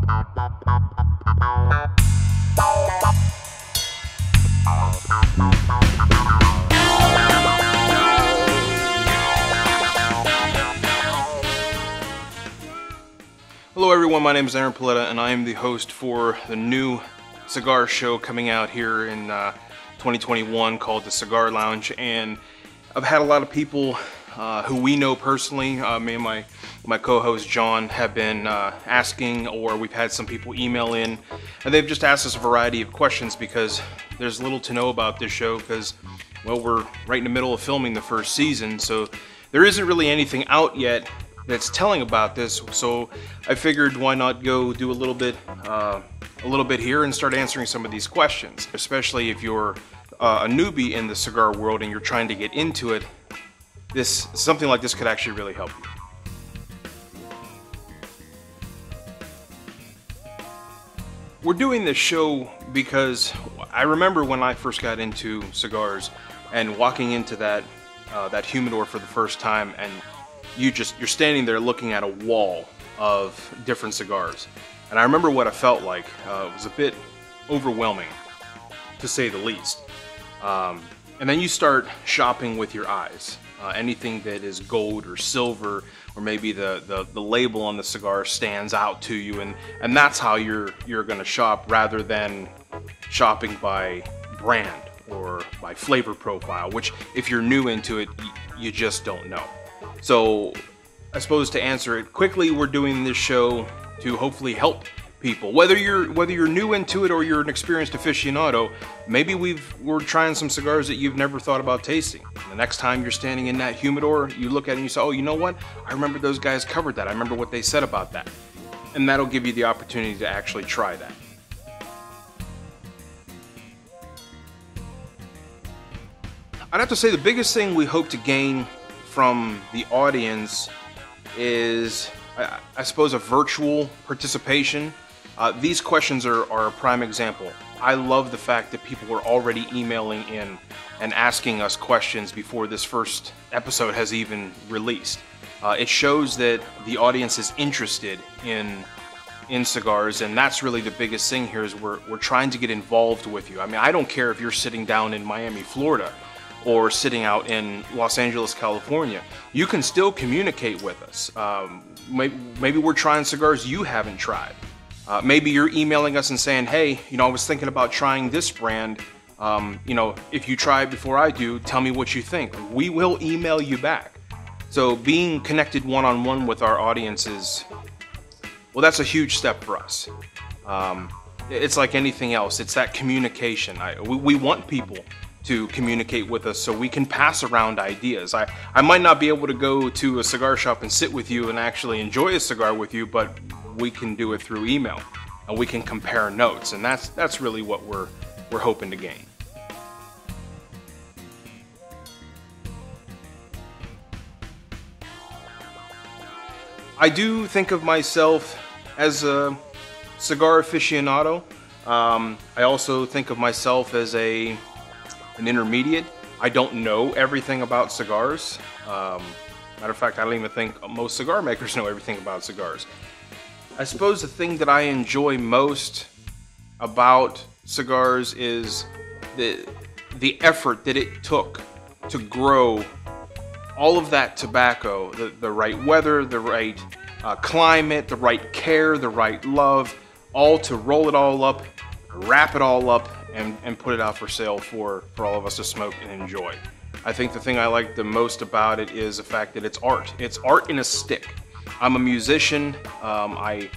Hello everyone, my name is Aaron Paoletta and I am the host for the new cigar show coming out here in 2021 called the Cigar Lounge. And I've had a lot of people who we know personally, me and my co-host John have been asking, or we've had some people email in, and they've just asked us a variety of questions because there's little to know about this show because, well, we're right in the middle of filming the first season, so there isn't really anything out yet that's telling about this. So I figured why not go do a little bit here and start answering some of these questions, especially if you're a newbie in the cigar world and you're trying to get into it. Something like this could actually really help you. We're doing this show because I remember when I first got into cigars and walking into that humidor for the first time, and you're standing there looking at a wall of different cigars. And I remember what it felt like. It was a bit overwhelming, to say the least. And then you start shopping with your eyes. Anything that is gold or silver, or maybe the label on the cigar stands out to you, and that's how you're going to shop, rather than shopping by brand or by flavor profile, which if you're new into it, you just don't know. So I suppose to answer it quickly, we're doing this show to hopefully help people, whether you're new into it or you're an experienced aficionado. Maybe we're trying some cigars that you've never thought about tasting. The next time you're standing in that humidor, you look at it and you say, oh, you know what? I remember those guys covered that. I remember what they said about that. And that'll give you the opportunity to actually try that. I'd have to say the biggest thing we hope to gain from the audience is, I suppose, a virtual participation. These questions are a prime example. I love the fact that people are already emailing in and asking us questions before this first episode has even released. It shows that the audience is interested in cigars, and that's really the biggest thing here. Is we're trying to get involved with you. I mean, I don't care if you're sitting down in Miami, Florida, or sitting out in Los Angeles, California. You can still communicate with us. Maybe we're trying cigars you haven't tried. Maybe you're emailing us and saying, hey, I was thinking about trying this brand. If you try it before I do, tell me what you think. We will email you back. So being connected one-on-one with our audiences, well, that's a huge step for us. It's like anything else. It's that communication. We want people to communicate with us so we can pass around ideas. I might not be able to go to a cigar shop and sit with you and actually enjoy a cigar with you, but we can do it through email, and we can compare notes, and that's really what we're hoping to gain. I do think of myself as a cigar aficionado. I also think of myself as an intermediate. I don't know everything about cigars. Matter of fact, I don't even think most cigar makers know everything about cigars. I suppose the thing that I enjoy most about cigars is the effort that it took to grow all of that tobacco, the right weather, the right climate, the right care, the right love, all to roll it all up, wrap it all up, and put it out for sale for all of us to smoke and enjoy. I think the thing I like the most about it is the fact that it's art. It's art in a stick. I'm a musician. I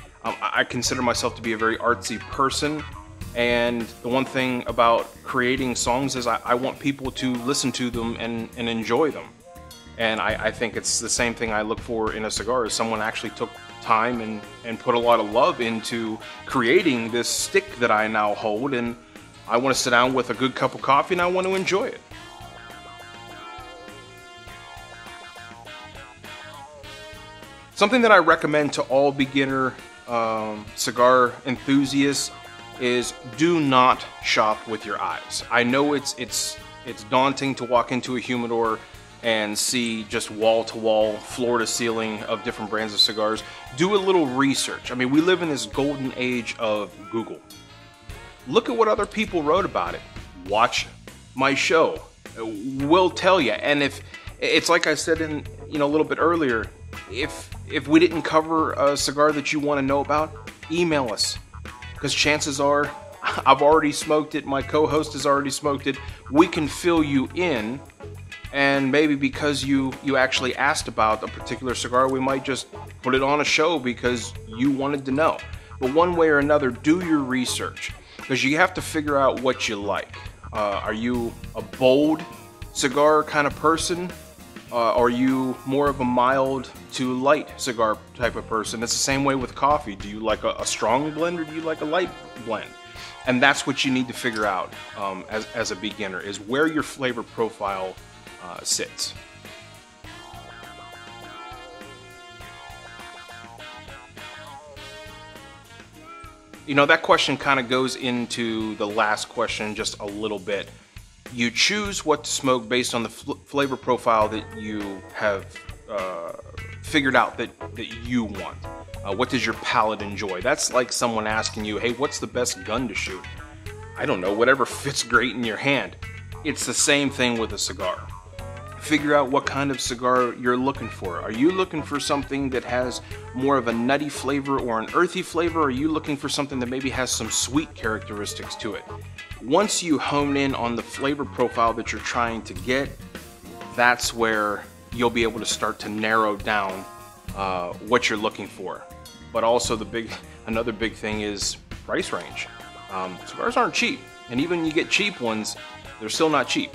consider myself to be a very artsy person, and the one thing about creating songs is I want people to listen to them and enjoy them. And I think it's the same thing I look for in a cigar, is someone actually took time and put a lot of love into creating this stick that I now hold, and I want to sit down with a good cup of coffee and I want to enjoy it. Something that I recommend to all beginner cigar enthusiasts is do not shop with your eyes. I know it's daunting to walk into a humidor and see just wall-to-wall, floor-to-ceiling of different brands of cigars. Do a little research. I mean, we live in this golden age of Google. Look at what other people wrote about it. Watch my show. We'll tell you. And if it's like I said in a little bit earlier, if we didn't cover a cigar that you want to know about, email us, because chances are I've already smoked it, my co-host has already smoked it. We can fill you in, and maybe because you actually asked about a particular cigar, we might just put it on a show because you wanted to know. But one way or another, do your research, because you have to figure out what you like. Are you a bold cigar kind of person? Are you more of a mild to light cigar type of person? It's the same way with coffee. Do you like a strong blend, or do you like a light blend? And that's what you need to figure out as a beginner, is where your flavor profile sits. That question kind of goes into the last question just a little bit. You choose what to smoke based on the flavor profile that you have figured out that you want. What does your palate enjoy? That's like someone asking you, hey, what's the best gun to shoot? I don't know, whatever fits great in your hand. It's the same thing with a cigar. Figure out what kind of cigar you're looking for. Are you looking for something that has more of a nutty flavor or an earthy flavor? Or are you looking for something that maybe has some sweet characteristics to it? Once you hone in on the flavor profile that you're trying to get, that's where you'll be able to start to narrow down what you're looking for. But also another big thing is price range. Cigars aren't cheap, and even when you get cheap ones, they're still not cheap.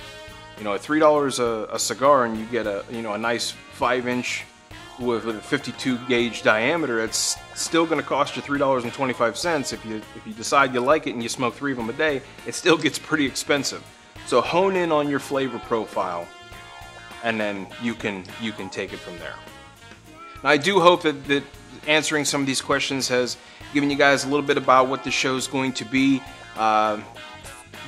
At $3 a cigar, and you get a nice 5-inch with a 52 gauge diameter, it's still going to cost you $3.25. If you decide you like it and you smoke 3 of them a day, it still gets pretty expensive. So hone in on your flavor profile, and then you can take it from there. Now, I do hope that answering some of these questions has given you guys a little bit about what the show is going to be.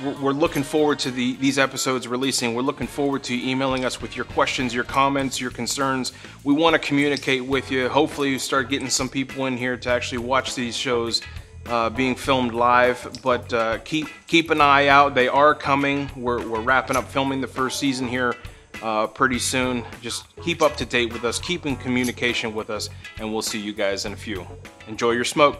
We're looking forward to these episodes releasing. We're looking forward to emailing us with your questions, your comments, your concerns. We want to communicate with you. Hopefully you start getting some people in here to actually watch these shows being filmed live. But keep an eye out. They are coming. We're wrapping up filming the first season here pretty soon. Just keep up to date with us. Keep in communication with us. And we'll see you guys in a few. Enjoy your smoke.